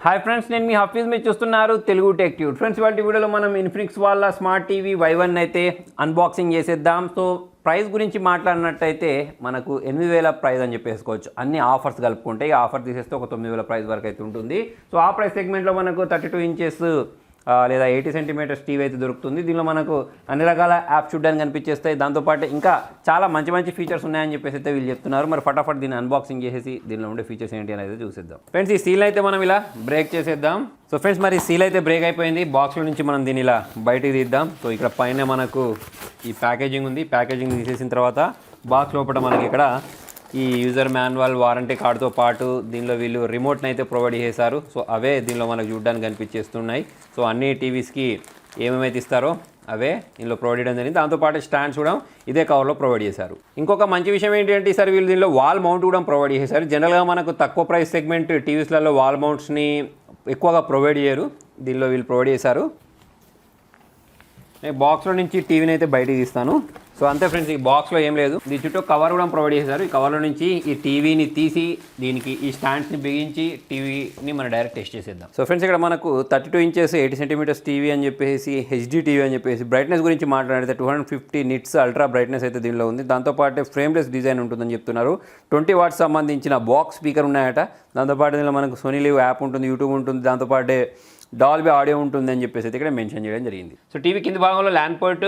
Hi friends, నేను మీ హఫీజ్. మీరు చూస్తున్నారు తెలుగు టెక్ ట్యూబ్. ఫ్రెండ్స్, ఇవాళ వీడియోలో మనం ఇన్ఫినిక్స్ వాళ్ళ స్మార్ట్ టీవీ Y1 అయితే అన్బాక్సింగ్ చేసేద్దాం. సో ప్రైస్ గురించి మాట్లాడినట్టయితే మనకు 8,000 ప్రైస్ అని చెప్పేసుకోవచ్చు. అన్ని ఆఫర్స్ కలుపుకుంటే ఈ ఆఫర్ తీసేస్తే ఒక 9,000 ప్రైస్ వరకు అయితే ఉంటుంది. సో ఆ ప్రైస్ సెగ్మెంట్లో మనకు 32 ఇంచెస్ లేదా 80 సెంటీమీటర్స్ టీవీ అయితే దొరుకుతుంది. దీనిలో మనకు అన్ని రకాల యాప్స్ చూడడానికి కనిపించేస్తాయి. దాంతోపాటు ఇంకా చాలా మంచి మంచి ఫీచర్స్ ఉన్నాయని చెప్పేసి అయితే వీళ్ళు చెప్తున్నారు. మరి ఫటాఫట్ దీన్ని అన్బాక్సింగ్ చేసేసి దీనిలో ఉండే ఫీచర్స్ ఏంటి అనేది చూసేద్దాం. ఫ్రెండ్స్, ఈ సీల్ అయితే మనం ఇలా బ్రేక్ చేసేద్దాం. సో ఫ్రెండ్స్, మరి సీల్ అయితే బ్రేక్ అయిపోయింది. బాక్స్లో నుంచి మనం దీన్ని ఇలా బయటికి తీద్దాం. సో ఇక్కడ పైన మనకు ఈ ప్యాకేజింగ్ ఉంది. ప్యాకేజింగ్ తీసేసిన తర్వాత బాక్స్ లోపల మనకి ఇక్కడ ఈ యూజర్ మాన్యువల్, వారంటీ కార్డుతో పాటు దీనిలో వీళ్ళు రిమోట్ని అయితే ప్రొవైడ్ చేశారు. సో అవే దీనిలో మనకు చూడడానికి కనిపించేస్తున్నాయి. సో అన్ని టీవీస్కి ఏమేమైతే ఇస్తారో అవే దీనిలో ప్రొవైడ్ చేయడం జరిగింది. దాంతోపాటు స్టాండ్స్ కూడా ఇదే కవర్లో ప్రొవైడ్ చేశారు. ఇంకొక మంచి విషయం ఏంటంటే ఈసారి వీళ్ళు దీనిలో వాల్ మౌంట్ కూడా ప్రొవైడ్ చేశారు. జనరల్గా మనకు తక్కువ ప్రైస్ సెగ్మెంట్ టీవీస్లలో వాల్ మౌంట్స్ని ఎక్కువగా ప్రొవైడ్ చేయరు. దీనిలో వీళ్ళు ప్రొవైడ్ చేశారు. నేను బాక్స్లో నుంచి టీవీని అయితే బయటికి తీస్తాను. సో అంతే ఫ్రెండ్స్, ఈ బాక్స్లో ఏం లేదు. దీని చుట్టూ కవర్ కూడా ప్రొవైడ్ చేశారు. ఈ కవర్లో నుంచి ఈ టీవీని తీసి దీనికి ఈ స్టాండ్స్ని బిగించి టీవీని మనం డైరెక్ట్ టెస్ట్ చేసేద్దాం. సో ఫ్రెండ్స్, ఇక్కడ మనకు 32 ఇంచెస్ 80 సెంటీమీటర్స్ టీవీ అని చెప్పేసి హెచ్డీ టీవీ అని చెప్పేసి బ్రైట్నెస్ గురించి మాట్లాడితే 250 నిట్స్ అల్ట్రా బ్రైట్నెస్ అయితే దీనిలో ఉంది. దాంతోపాటు ఫ్రేమ్లెస్ డిజైన్ ఉంటుందని చెప్తున్నారు. 20 వాట్స్ సంబంధించిన బాక్స్ స్పీకర్ ఉన్నాయట. దాంతోపాటు దీనిలో మనకు సోనీ లివ్ యాప్ ఉంటుంది, యూట్యూబ్ ఉంటుంది, దాంతోపాటు డాల్బీ ఆడియో ఉంటుంది అని చెప్పేసి అయితే ఇక్కడ మెన్షన్ చేయడం జరిగింది. సో టీవీ కింద భాగంలో ల్యాన్ పోర్ట్,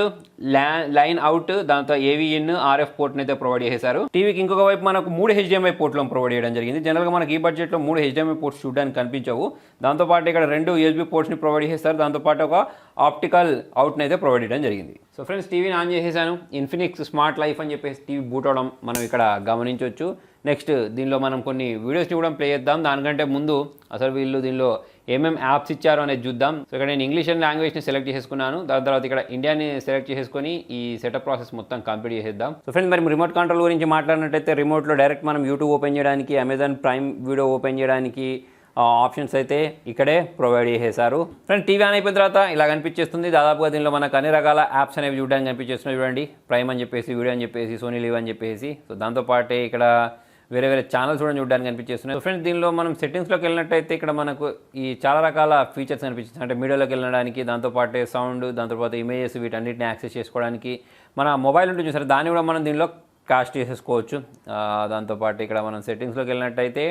లైన్ అవుట్, దాంతో ఏవీ ఇన్, ఆర్ఎఫ్ పోర్ట్ని అయితే ప్రొవైడ్ చేశారు. టీవీకి ఇంకొక వైపు మనకు 3 HDMI పోర్ట్లో ప్రొవైడ్ చేయడం జరిగింది. జనరల్గా మనకి ఈ బడ్జెట్లో 3 HDMI పోర్ట్స్ చూడడానికి కనిపించవు. దాంతోపాటు ఇక్కడ 2 USB పోర్ట్స్ని ప్రొవైడ్ చేస్తారు. దాంతోపాటు ఒక ఆప్టికల్ అవుట్ని అయితే ప్రొవైడ్ చేయడం జరిగింది. సో ఫ్రెండ్స్, టీవీని ఆన్ చేసేసాను. ఇన్ఫినిక్స్ స్మార్ట్ లైఫ్ అని చెప్పేసి టీవీ బూట్ అవడం మనం ఇక్కడ గమనించవచ్చు. నెక్స్ట్ దీనిలో మనం కొన్ని వీడియోస్ని కూడా ప్లే చేద్దాం. దానికంటే ముందు అసలు వీళ్ళు దీనిలో ఏమేమి యాప్స్ ఇచ్చారో అనేది చూద్దాం. సో ఇక్కడ నేను ఇంగ్లీష్ అండ్ లాంగ్వేజ్ని సెలెక్ట్ చేసుకున్నాను. దాని తర్వాత ఇక్కడ ఇండియాని సెలెక్ట్ చేసుకొని ఈ సెటప్ ప్రాసెస్ మొత్తం కంప్లీట్ చేసేద్దాం. సో ఫ్రెండ్స్, మరి రిమోట్ కంట్రోల్ గురించి మాట్లాడినట్టయితే రిమోట్లో డైరెక్ట్ మనం యూట్యూబ్ ఓపెన్ చేయడానికి, అమెజాన్ ప్రైమ్ వీడియో ఓపెన్ చేయడానికి ఆప్షన్స్ అయితే ఇక్కడే ప్రొవైడ్ చేసేసారు. ఫ్రెండ్స్, టీవీ ఆన్ అయిపోయిన తర్వాత ఇలా కనిపించేస్తుంది. దాదాపుగా దీనిలో మనకు అన్ని రకాల యాప్స్ అనేవి చూడడానికి కనిపించేస్తున్నాయి. చూడండి, ప్రైమ్ అని చెప్పేసి, వీడియో అని చెప్పేసి, సోనీ లివ్ అని చెప్పేసి. సో దాంతోపాటే ఇక్కడ వేరే వేరే ఛానల్స్ కూడా చూడడానికి కనిపించేస్తున్నాయి. ఫ్రెండ్స్, దీనిలో మనం సెట్టింగ్స్లోకి వెళ్ళినట్టయితే ఇక్కడ మనకు ఈ చాలా రకాల ఫీచర్స్ కనిపించింది. అంటే మీడియాలోకి వెళ్ళడానికి, దాంతోపాటే సౌండ్, దాంతోపాటు ఇమేజెస్, వీటన్నిటిని యాక్సెస్ చేసుకోవడానికి మన మొబైల్ ఉంటుంది చూసారు, దాన్ని కూడా మనం దీనిలో కాస్ట్ చేసేసుకోవచ్చు. దాంతోపాటు ఇక్కడ మనం సెట్టింగ్స్లోకి వెళ్ళినట్టయితే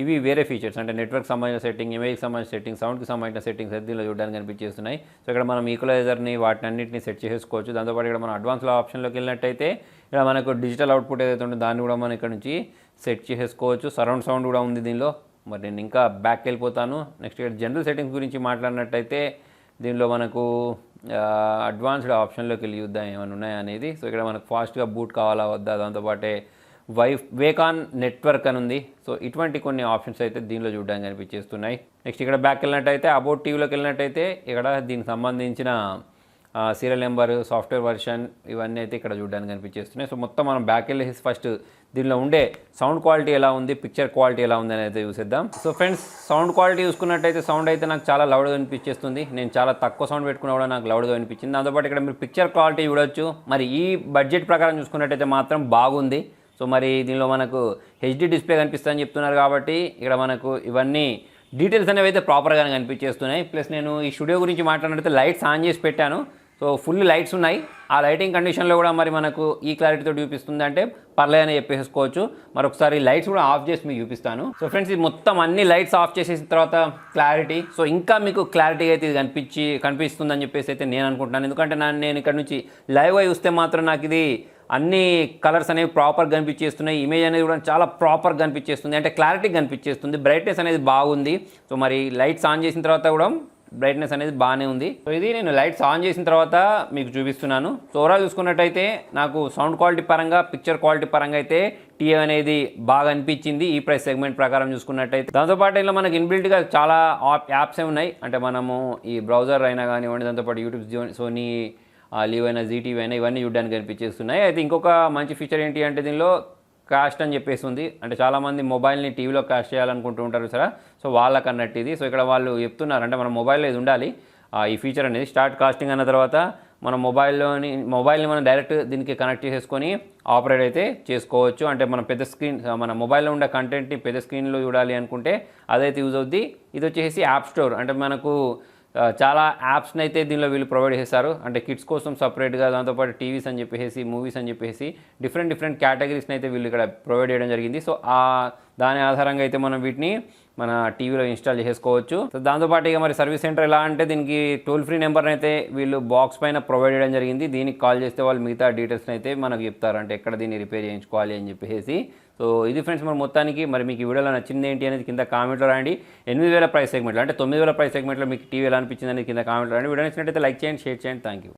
ఇవి వేరే ఫీచర్స్, అంటే నెట్వర్క్ సంబంధించిన సెట్టింగ్, ఇమేజ్కి సంబంధించిన సెట్టింగ్, సౌండ్కి సంబంధించిన సెట్టింగ్స్ అయితే దీనిలో చూడడానికి కనిపించేస్తున్నాయి. సో ఇక్కడ మనం ఈక్వలైజర్ని వాటిని అన్నింటినీ సెట్ చేసుకోవచ్చు. దాంతోపాటు ఇక్కడ మనం అడ్వాన్స్లో ఆప్షన్లోకి వెళ్ళినట్టయితే ఇక్కడ మనకు డిజిటల్ అవుట్పుట్ ఏదైతే ఉంటుందో దాన్ని కూడా మనం ఇక్కడ నుంచి సెట్ చేసుకోవచ్చు. సరౌండ్ సౌండ్ కూడా ఉంది దీనిలో. మరి నేను ఇంకా బ్యాక్ వెళ్ళిపోతాను. నెక్స్ట్ ఇక్కడ జనరల్ సెట్టింగ్స్ గురించి మాట్లాడినట్టయితే దీనిలో మనకు అడ్వాన్స్డ్ ఆప్షన్లోకి వెళ్ళి చూద్దాం ఏమైనా ఉన్నాయా అనేది. సో ఇక్కడ మనకు ఫాస్ట్గా బూట్ కావాలా వద్దా, దాంతోపాటే వేకాన్ నెట్వర్క్ అని ఉంది. సో ఇటువంటి కొన్ని ఆప్షన్స్ అయితే దీనిలో చూడడానికి కనిపించేస్తున్నాయి. నెక్స్ట్ ఇక్కడ బ్యాక్ వెళ్ళినట్టయితే అబౌట్ టీవీలోకి వెళ్ళినట్టయితే ఇక్కడ దీనికి సంబంధించిన సీరియల్ నెంబర్, సాఫ్ట్వేర్ వర్షన్, ఇవన్నీ అయితే ఇక్కడ చూడడానికి కనిపించేస్తున్నాయి. సో మొత్తం మనం బ్యాక్ వెళ్ళేసి ఫస్ట్ దీనిలో ఉండే సౌండ్ క్వాలిటీ ఎలా ఉంది, పిక్చర్ క్వాలిటీ ఎలా ఉంది అని అయితే చూసేద్దాం. సో ఫ్రెండ్స్, సౌండ్ క్వాలిటీ చూసుకున్నట్టయితే సౌండ్ అయితే నాకు చాలా లౌడ్గా అనిపించేస్తుంది. నేను చాలా తక్కువ సౌండ్ పెట్టుకున్నా కూడా నాకు లౌడ్గా అనిపించింది. దాంతోపాటు ఇక్కడ మీరు పిక్చర్ క్వాలిటీ చూడొచ్చు. మరి ఈ బడ్జెట్ ప్రకారం చూసుకున్నట్టయితే మాత్రం బాగుంది. సో మరి దీనిలో మనకు హెచ్డీ డిస్ప్లే కనిపిస్తుందని చెప్తున్నారు కాబట్టి ఇక్కడ మనకు ఇవన్నీ డీటెయిల్స్ అనేవి అయితే ప్రాపర్గానే కనిపించేస్తున్నాయి. ప్లస్ నేను ఈ స్టూడియో గురించి మాట్లాడినట్లయితే లైట్స్ ఆన్ చేసి పెట్టాను. సో ఫుల్ లైట్స్ ఉన్నాయి. ఆ లైటింగ్ కండిషన్లో కూడా మరి మనకు ఈ క్లారిటీతో చూపిస్తుంది అంటే పర్లేదని చెప్పేసుకోవచ్చు. మరొకసారి లైట్స్ కూడా ఆఫ్ చేసి మీకు చూపిస్తాను. సో ఫ్రెండ్స్, ఇది మొత్తం అన్ని లైట్స్ ఆఫ్ చేసేసిన తర్వాత క్లారిటీ, సో ఇంకా మీకు క్లారిటీ అయితే ఇది కనిపిస్తుందని చెప్పేసి అయితే నేను అనుకుంటున్నాను. ఎందుకంటే నేను ఇక్కడ నుంచి లైవ్గా చూస్తే మాత్రం నాకు ఇది అన్ని కలర్స్ అనేవి ప్రాపర్గా కనిపించేస్తున్నాయి. ఇమేజ్ అనేది కూడా చాలా ప్రాపర్గా కనిపించేస్తుంది, అంటే క్లారిటీ కనిపించేస్తుంది. బ్రైట్నెస్ అనేది బాగుంది. సో మరి లైట్స్ ఆన్ చేసిన తర్వాత కూడా బ్రైట్నెస్ అనేది బాగానే ఉంది. సో ఇది నేను లైట్స్ ఆన్ చేసిన తర్వాత మీకు చూపిస్తున్నాను. సో ఓవరాల్ చూసుకున్నట్టయితే నాకు సౌండ్ క్వాలిటీ పరంగా, పిక్చర్ క్వాలిటీ పరంగా అయితే టీవీ అనేది బాగా అనిపించింది ఈ ప్రైస్ సెగ్మెంట్ ప్రకారం చూసుకున్నట్టయితే. దాంతోపాటు ఇలా మనకి ఇన్బిల్ట్గా చాలా యాప్స్ ఉన్నాయి. అంటే మనము ఈ బ్రౌజర్ అయినా కానివ్వండి, దాంతోపాటు యూట్యూబ్, సోనీ లివ్ అయినా, జీటీవీ అయినా ఇవన్నీ చూడడానికి కనిపించేస్తున్నాయి. అయితే ఇంకొక మంచి ఫీచర్ ఏంటి అంటే దీనిలో కాస్ట్ అని చెప్పేసి ఉంది. అంటే చాలామంది మొబైల్ని టీవీలో కాస్ట్ చేయాలనుకుంటూ ఉంటారు సరే. సో వాళ్ళకన్నట్టు ఇది. సో ఇక్కడ వాళ్ళు చెప్తున్నారు అంటే మన మొబైల్లో ఇది ఉండాలి ఈ ఫీచర్ అనేది. స్టార్ట్ కాస్టింగ్ అన్న తర్వాత మన మొబైల్ని మనం డైరెక్ట్ దీనికి కనెక్ట్ చేసేసుకొని ఆపరేట్ అయితే చేసుకోవచ్చు. అంటే మనం పెద్ద స్క్రీన్, మన మొబైల్లో ఉండే కంటెంట్ని పెద్ద స్క్రీన్లో చూడాలి అనుకుంటే అదైతే యూజ్ అవుద్ది. ఇది వచ్చేసి యాప్ స్టోర్, అంటే మనకు చాలా యాప్స్ని అయితే దీనిలో వీళ్ళు ప్రొవైడ్ చేస్తారు. అంటే కిడ్స్ కోసం సపరేట్గా, దాంతోపాటు టీవీస్ అని చెప్పేసి, మూవీస్ అని చెప్పేసి డిఫరెంట్ కేటగిరీస్ని అయితే వీళ్ళు ఇక్కడ ప్రొవైడ్ చేయడం జరిగింది. సో దాని ఆధారంగా అయితే మనం వీటిని మన టీవీలో ఇన్స్టాల్ చేసుకోవచ్చు. సో దాంతోపాటు ఇక మరి సర్వీస్ సెంటర్ ఎలా అంటే దీనికి టోల్ ఫ్రీ నెంబర్ని అయితే వీళ్ళు బాక్స్ పైన ప్రొవైడ్ చేయడం జరిగింది. దీనికి కాల్ చేస్తే వాళ్ళు మిగతా డీటెయిల్స్ని అయితే మనకు చెప్తారు, అంటే ఎక్కడ దీన్ని రిపేర్ చేయించుకోవాలి అని చెప్పేసి. సో ఇది ఫ్రెండ్స్ మరి మొత్తానికి. మరి మీకు ఈ వీడియోలో నచ్చింది ఏంటి అనేది కింద కామెంట్లో రాయండి. 8,000 ప్రైస్ సెగ్మెంట్లో, అంటే 9,000 ప్రైస్ సెగ్మెంట్లో మీకు టీవీ ఎలా అనిపించింది అనేది కింద కామెంట్లో రాయండి. వీడియో నచ్చినట్టయితే లైక్ చేయండి, షేర్ చేయండి. Thank you.